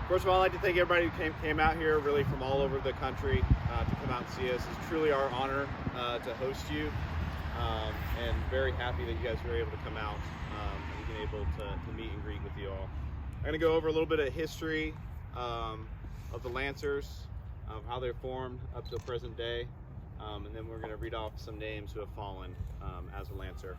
First of all, I'd like to thank everybody who came out here, really from all over the country, to come out and see us. It's truly our honor to host you, and very happy that you guys were able to come out and been able to meet and greet with you all. I'm going to go over a little bit of history of the Lancers, of how they're formed up to the present day, and then we're going to read off some names who have fallen as a Lancer.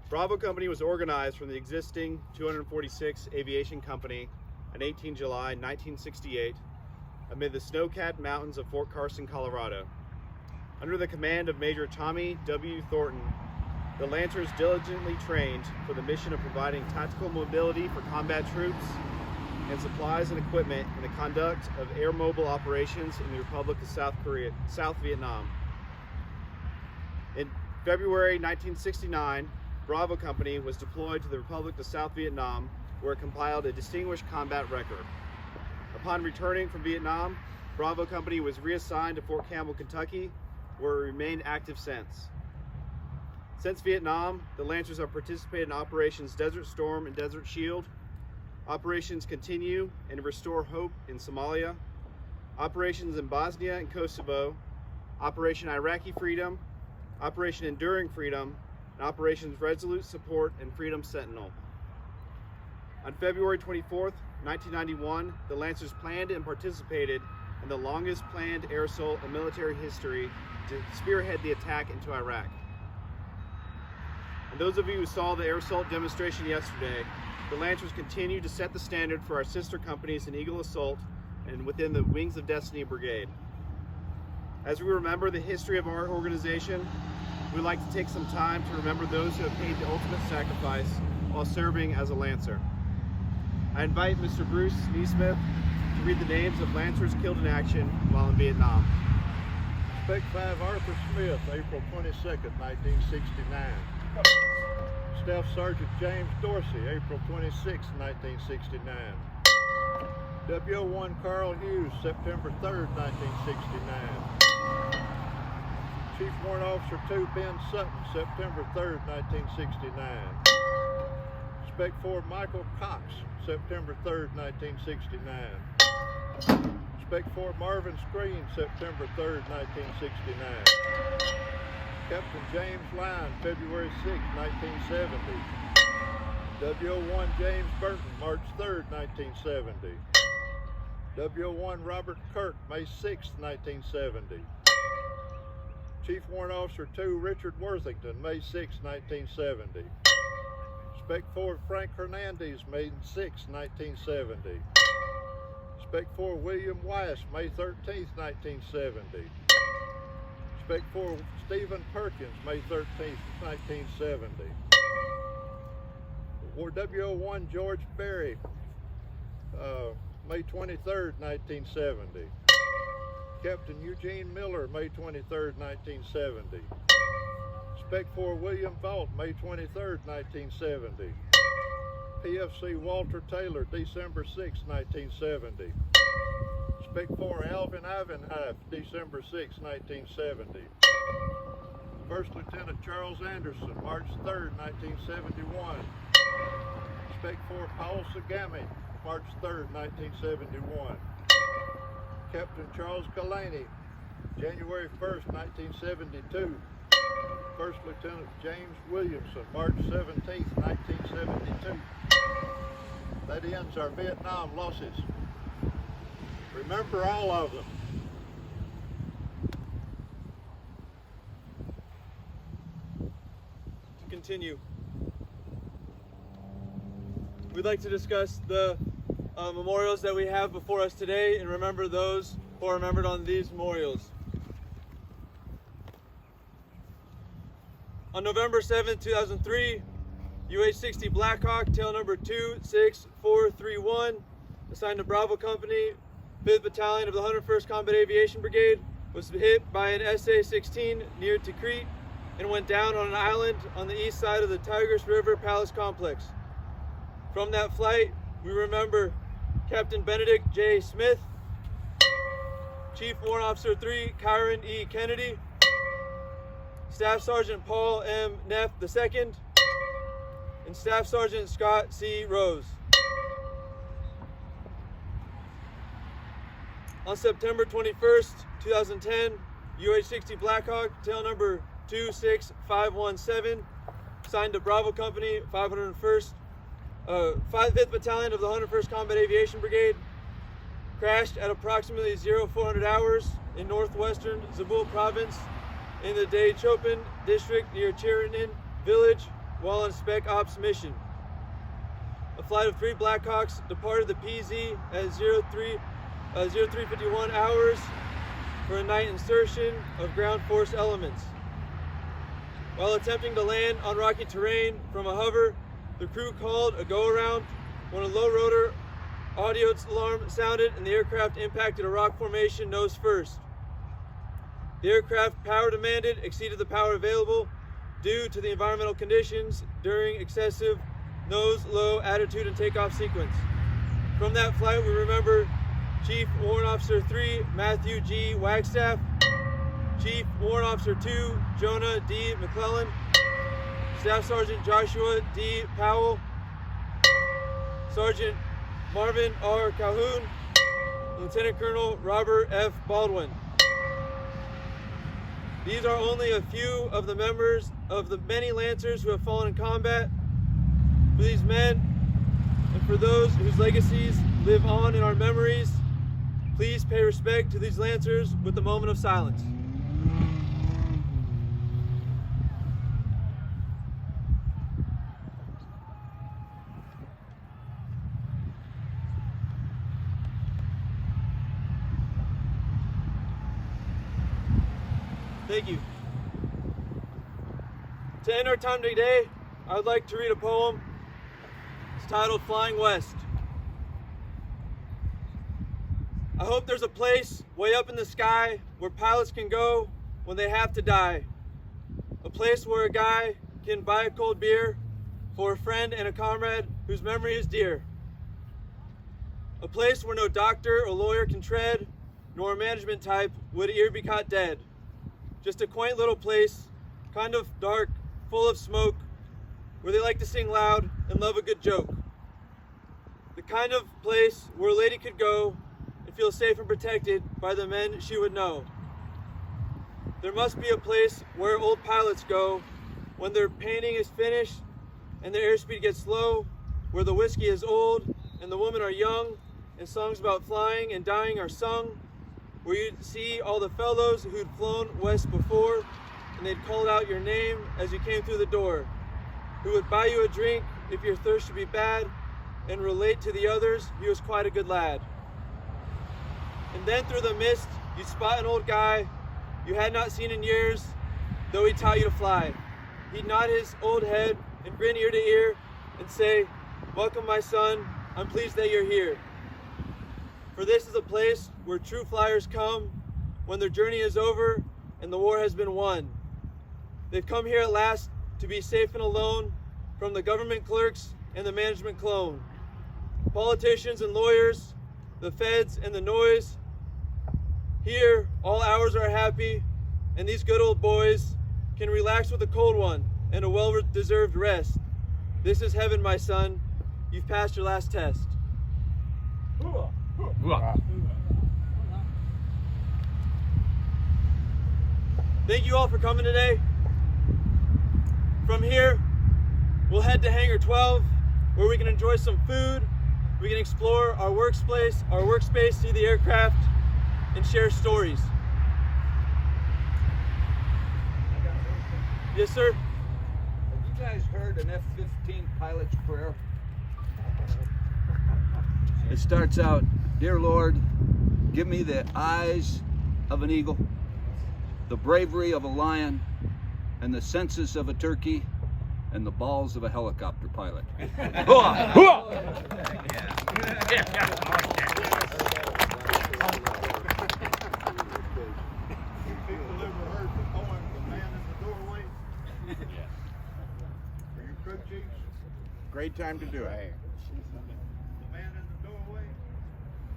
Bravo Company was organized from the existing 246 Aviation Company on 18 July 1968 amid the snow-capped mountains of Fort Carson, Colorado. Under the command of Major Tommy W. Thornton, the Lancers diligently trained for the mission of providing tactical mobility for combat troops and supplies and equipment in the conduct of air mobile operations in the Republic of South Vietnam. In February 1969, Bravo Company was deployed to the Republic of South Vietnam, where it compiled a distinguished combat record. Upon returning from Vietnam, Bravo Company was reassigned to Fort Campbell, KY, where it remained active since. Since Vietnam, the Lancers have participated in Operations Desert Storm and Desert Shield, Operations Continue and Restore Hope in Somalia, Operations in Bosnia and Kosovo, Operation Iraqi Freedom, Operation Enduring Freedom, and Operations Resolute Support and Freedom Sentinel. On February 24th, 1991, the Lancers planned and participated in the longest planned air assault in military history to spearhead the attack into Iraq. And those of you who saw the air assault demonstration yesterday, the Lancers continue to set the standard for our sister companies in Eagle Assault and within the Wings of Destiny Brigade. As we remember the history of our organization, we'd like to take some time to remember those who have paid the ultimate sacrifice while serving as a Lancer. I invite Mr. Bruce Neesmith to read the names of Lancers killed in action while in Vietnam. Spec 5 Arthur Smith, April 22nd, 1969. Staff Sergeant James Dorsey, April 26, 1969. WO1 Carl Hughes, September 3rd, 1969. Chief Warrant Officer 2 Ben Sutton, September 3rd, 1969. Spec 4 Michael Cox, September 3rd, 1969. Spec 4 Marvin Screen, September 3rd, 1969. Captain James Line, February 6, 1970. WO1 James Burton, March 3rd, 1970. WO1 Robert Kirk, May 6, 1970. Chief Warrant Officer 2 Richard Worthington, May 6, 1970. Spec 4 Frank Hernandez, May 6, 1970. Spec 4 William Weiss, May 13, 1970. Spec 4 Stephen Perkins, May 13, 1970. WO1 George Berry, May 23, 1970. Captain Eugene Miller, May 23, 1970. Spec 4 William Vault, May 23, 1970. PFC Walter Taylor, December 6, 1970. Spec 4 Alvin Ivanhoe, December 6, 1970. First Lieutenant Charles Anderson, March 3, 1971. Spec 4 Paul Sagami, March 3, 1971. Captain Charles Galaney, January 1st, 1972. First Lieutenant James Williamson, March 17, 1972. That ends our Vietnam losses. Remember all of them. To continue, we'd like to discuss the memorials that we have before us today and remember those who are remembered on these memorials. On November 7, 2003, UH-60 Blackhawk, tail number 26431, assigned to Bravo Company, 5th Battalion of the 101st Combat Aviation Brigade, was hit by an SA-16 near Tikrit and went down on an island on the east side of the Tigris River Palace Complex. From that flight, we remember Captain Benedict J. Smith, Chief Warrant Officer 3 Kyron E. Kennedy, Staff Sergeant Paul M. Neff II, and Staff Sergeant Scott C. Rose. on September 21st, 2010, UH-60 Blackhawk, tail number 26517, signed to Bravo Company, 501st, 5th Battalion of the 101st Combat Aviation Brigade, crashed at approximately 0400 hours in northwestern Zabul Province in the Daechopin district near Chiranin Village while on Spec Ops mission. A flight of 3 Blackhawks departed the PZ at 0351 hours for a night insertion of ground force elements. While attempting to land on rocky terrain from a hover, the crew called a go-around when a low rotor audio alarm sounded and the aircraft impacted a rock formation nose first. The aircraft power demanded exceeded the power available due to the environmental conditions during excessive nose, low, attitude, and takeoff sequence. From that flight, we remember Chief Warrant Officer 3, Matthew G. Wagstaff, Chief Warrant Officer 2, Jonah D. McClellan, Staff Sergeant Joshua D. Powell, Sergeant Marvin R. Calhoun, Lieutenant Colonel Robert F. Baldwin. These are only a few of the members of the many Lancers who have fallen in combat. For these men and for those whose legacies live on in our memories, please pay respect to these Lancers with a moment of silence. Thank you. To end our time today, I would like to read a poem. It's titled Flying West. I hope there's a place way up in the sky where pilots can go when they have to die. A place where a guy can buy a cold beer for a friend and a comrade whose memory is dear. A place where no doctor or lawyer can tread, nor a management type would e'er be caught dead. Just a quaint little place, kind of dark, full of smoke, where they like to sing loud and love a good joke. The kind of place where a lady could go and feel safe and protected by the men she would know. There must be a place where old pilots go when their painting is finished and their airspeed gets slow, where the whiskey is old and the women are young and songs about flying and dying are sung, where you'd see all the fellows who'd flown west before and they'd call out your name as you came through the door, who would buy you a drink if your thirst should be bad and relate to the others he was quite a good lad. And then through the mist you'd spot an old guy you had not seen in years, though he taught you to fly. He'd nod his old head and grin ear to ear and say, "Welcome my son, I'm pleased that you're here." For this is a place where true flyers come when their journey is over and the war has been won. They've come here at last to be safe and alone from the government clerks and the management clone. Politicians and lawyers, the feds and the noise. Here, all hours are happy, and these good old boys can relax with a cold one and a well-deserved rest. This is heaven, my son. You've passed your last test. Thank you all for coming today. From here, we'll head to Hangar 12, where we can enjoy some food, we can explore our workspace, see the aircraft, and share stories. Yes, sir? Have you guys heard an F-15 pilot's prayer? It starts out, "Dear Lord, give me the eyes of an eagle, the bravery of a lion, and the senses of a turkey, and the balls of a helicopter pilot." People ever heard the poem, "The Man in the Doorway"? Are you crew chiefs? Great time to do it. The man in the doorway.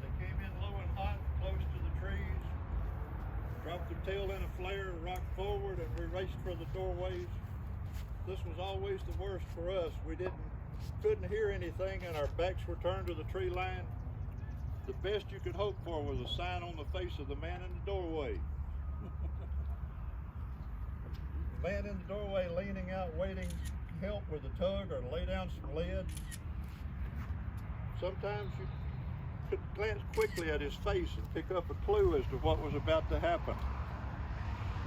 They came in low and hot, close to the trees, dropped their tail in a flare, rocked forward, and we raced for the doorways. This was always the worst for us. We couldn't hear anything, and our backs were turned to the tree line. the best you could hope for was a sign on the face of the man in the doorway. The man in the doorway leaning out, waiting to help with a tug or to lay down some lead. Sometimes you could glance quickly at his face and pick up a clue as to what was about to happen.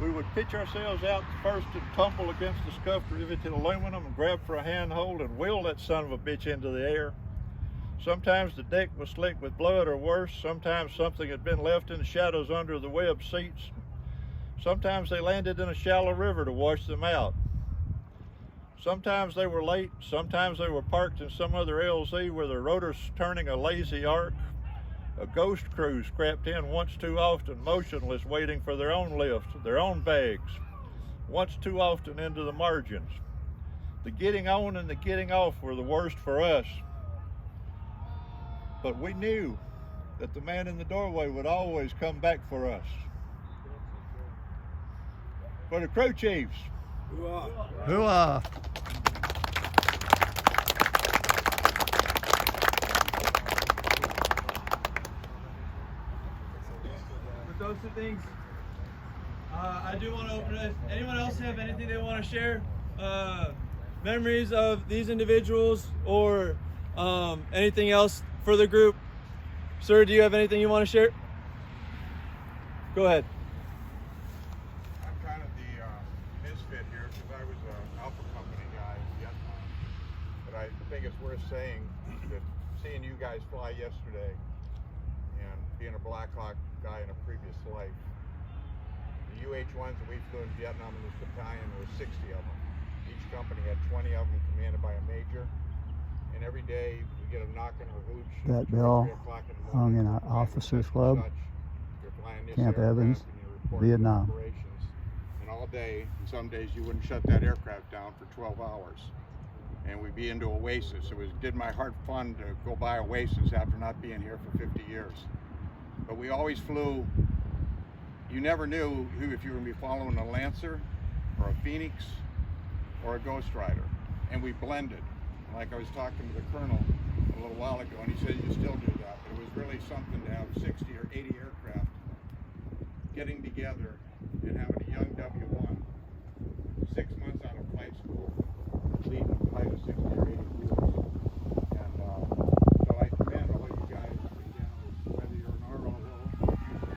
We would pitch ourselves out first and tumble against the scuffed riveted aluminum and grab for a handhold and wheel that son of a bitch into the air. Sometimes the deck was slick with blood or worse. Sometimes something had been left in the shadows under the webbed seats. Sometimes they landed in a shallow river to wash them out. Sometimes they were late. Sometimes they were parked in some other LZ with their rotors turning a lazy arc. A ghost crew scrapped in once too often, motionless, waiting for their own lift, their own bags, once too often into the margins. The getting on and the getting off were the worst for us. But we knew that the man in the doorway would always come back for us. For the crew chiefs. Hooah! With those two things, I do want to open it. Anyone else have anything they want to share? Memories of these individuals or anything else for the group? Sir, do you have anything you want to share? Go ahead. I'm kind of the misfit here because I was an Alpha Company guy in Vietnam. But I think it's worth saying that seeing you guys fly yesterday and being a Black Hawk guy in a previous life, the UH-1s that we flew in Vietnam in this battalion, there were 60 of them. Each company had 20 of them commanded by a major. And every day we get a knock on our hooch. That bell hung in our officers club, Camp Evans, Vietnam. And all day, and some days you wouldn't shut that aircraft down for 12 hours. And we'd be into Oasis. Did my heart fun to go by Oasis after not being here for 50 years. But we always flew, you never knew if you were going to be following a Lancer or a Phoenix or a Ghost Rider. And we blended. Like I was talking to the colonel a little while ago, and he said you still do that. But it was really something to have 60 or 80 aircraft getting together